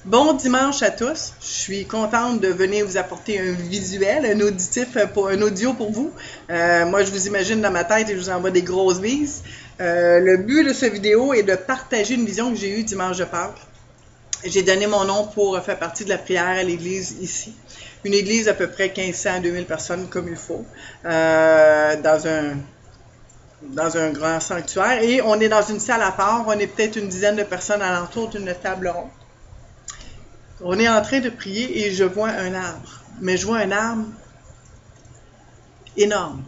Bon dimanche à tous. Je suis contente de venir vous apporter un visuel, un auditif, un audio pour vous. Moi, je vous imagine dans ma tête et je vous envoie des grosses bises. Le but de cette vidéo est de partager une vision que j'ai eue dimanche de Pâques. J'ai donné mon nom pour faire partie de la prière à l'église ici. Une église à peu près 1500 à 2000 personnes comme il faut, dans un grand sanctuaire. Et on est dans une salle à part. On est peut-être une dizaine de personnes alentour d'une table ronde. On est en train de prier et je vois un arbre. Mais je vois un arbre énorme.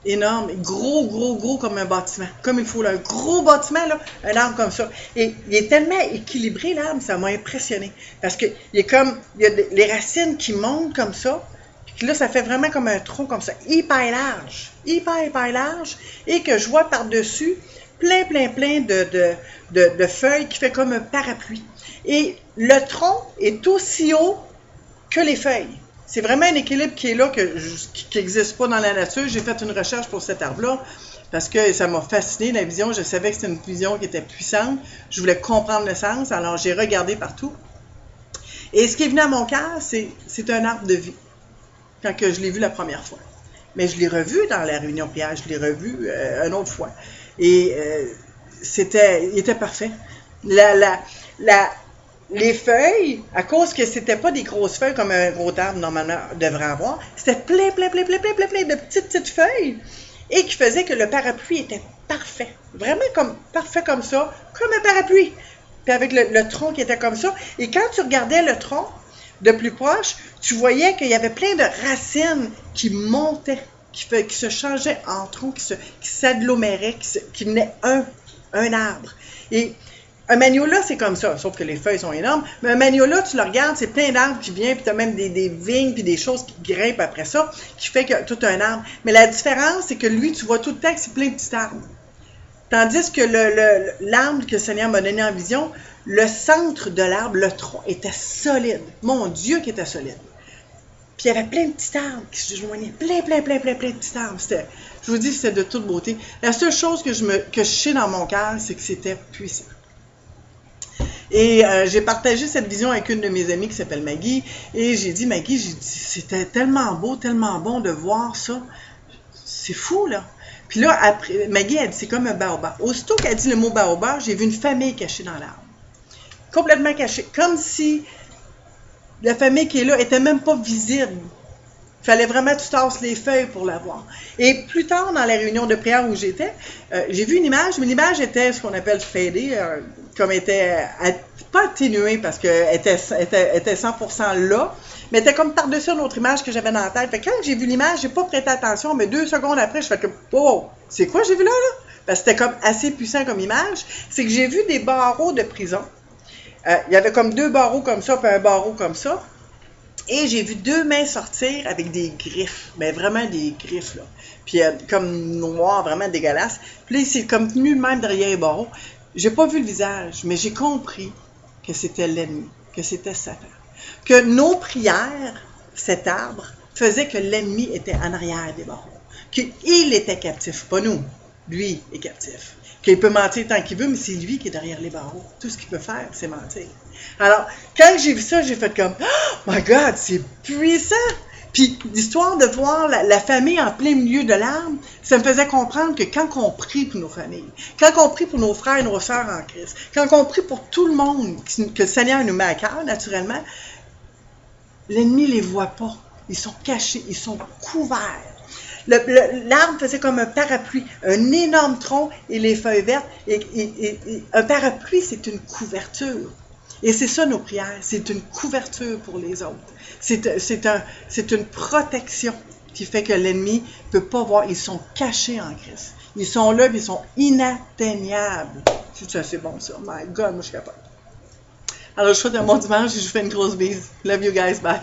Énorme, gros comme un bâtiment. Comme il faut, là, un gros bâtiment, là, un arbre comme ça. Et il est tellement équilibré, l'arbre, ça m'a impressionné. Parce que il y a les racines qui montent comme ça. Puis là, ça fait vraiment comme un tronc comme ça, hyper large, et que je vois par-dessus plein de feuilles qui fait comme un parapluie. Et le tronc est aussi haut que les feuilles. C'est vraiment un équilibre qui est là, qui n'existe pas dans la nature. J'ai fait une recherche pour cet arbre-là parce que ça m'a fasciné, la vision. Je savais que c'était une vision qui était puissante. Je voulais comprendre le sens, alors j'ai regardé partout. Et ce qui est venu à mon cœur, c'est un arbre de vie, quand que je l'ai vu la première fois. Mais je l'ai revu dans la réunion prière, je l'ai revu une autre fois. Et il était parfait. Les feuilles, à cause que c'était pas des grosses feuilles comme un gros arbre normalement devrait avoir, c'était plein de petites feuilles et qui faisait que le parapluie était parfait. Vraiment parfait comme ça, comme un parapluie. Puis avec le tronc qui était comme ça. Et quand tu regardais le tronc de plus proche, tu voyais qu'il y avait plein de racines qui montaient, qui se changeaient en tronc, qui s'aggloméraient, qui venaient un arbre. Et un magnolia, c'est comme ça, sauf que les feuilles sont énormes. Mais un magnolia, tu le regardes, c'est plein d'arbres qui viennent, puis tu as même des vignes, puis des choses qui grimpent après ça, qui fait que tout un arbre. Mais la différence, c'est que lui, tu vois tout le temps que c'est plein de petits arbres. Tandis que l'arbre que le Seigneur m'a donné en vision, le centre de l'arbre, le tronc, était solide. Mon Dieu, qui était solide. Puis il y avait plein de petits arbres qui se joignaient. Plein de petits arbres. Je vous dis, c'était de toute beauté. La seule chose que je sais dans mon cœur, c'est que c'était puissant. Et j'ai partagé cette vision avec une de mes amies qui s'appelle Maggie. Et j'ai dit, Maggie, c'était tellement beau, tellement bon de voir ça. C'est fou, là. Puis là, après, Maggie a dit, c'est comme un baobab. Aussitôt qu'elle a dit le mot baobab, j'ai vu une famille cachée dans l'arbre. Complètement cachée. Comme si la famille qui est là était même pas visible. Il fallait vraiment que tu tasses les feuilles pour la voir. Et plus tard, dans la réunion de prière où j'étais, j'ai vu une image, mais l'image était ce qu'on appelle fadée, comme était pas atténuée parce qu'elle était 100% là, mais était comme par-dessus une autre image que j'avais dans la tête. Fait que quand j'ai vu l'image, j'ai pas prêté attention, mais 2 secondes après, je fais comme « Oh, c'est quoi j'ai vu là? Parce que c'était comme assez puissant comme image. C'est que j'ai vu des barreaux de prison. Il y avait comme 2 barreaux comme ça, puis un barreau comme ça. Et j'ai vu 2 mains sortir avec des griffes, mais vraiment des griffes, là. Puis comme noir, vraiment dégueulasse. Puis là, c'est comme tenu même derrière les barreaux. J'ai pas vu le visage, mais j'ai compris que c'était l'ennemi, que c'était Satan. Que nos prières, cet arbre, faisait que l'ennemi était en arrière des barreaux. Qu'il était captif, pas nous. Lui est captif. Qu'il peut mentir tant qu'il veut, mais c'est lui qui est derrière les barreaux. Tout ce qu'il peut faire, c'est mentir. Alors, quand j'ai vu ça, j'ai fait comme « Oh my God, c'est puissant! » Puis l'histoire de voir la famille en plein milieu de l'arbre, ça me faisait comprendre que quand on prie pour nos familles, quand on prie pour nos frères et nos sœurs en Christ, quand on prie pour tout le monde que le Seigneur nous met à cœur, naturellement, l'ennemi ne les voit pas. Ils sont cachés, ils sont couverts. L'arbre faisait comme un parapluie, un énorme tronc et les feuilles vertes. Et un parapluie, c'est une couverture. Et c'est ça nos prières, c'est une couverture pour les autres. C'est une protection qui fait que l'ennemi ne peut pas voir. Ils sont cachés en Christ. Ils sont là, puis ils sont inatteignables. C'est assez bon ça. My God, moi je suis capable. Alors je souhaite un bon dimanche et je vous fais une grosse bise. Love you guys, bye.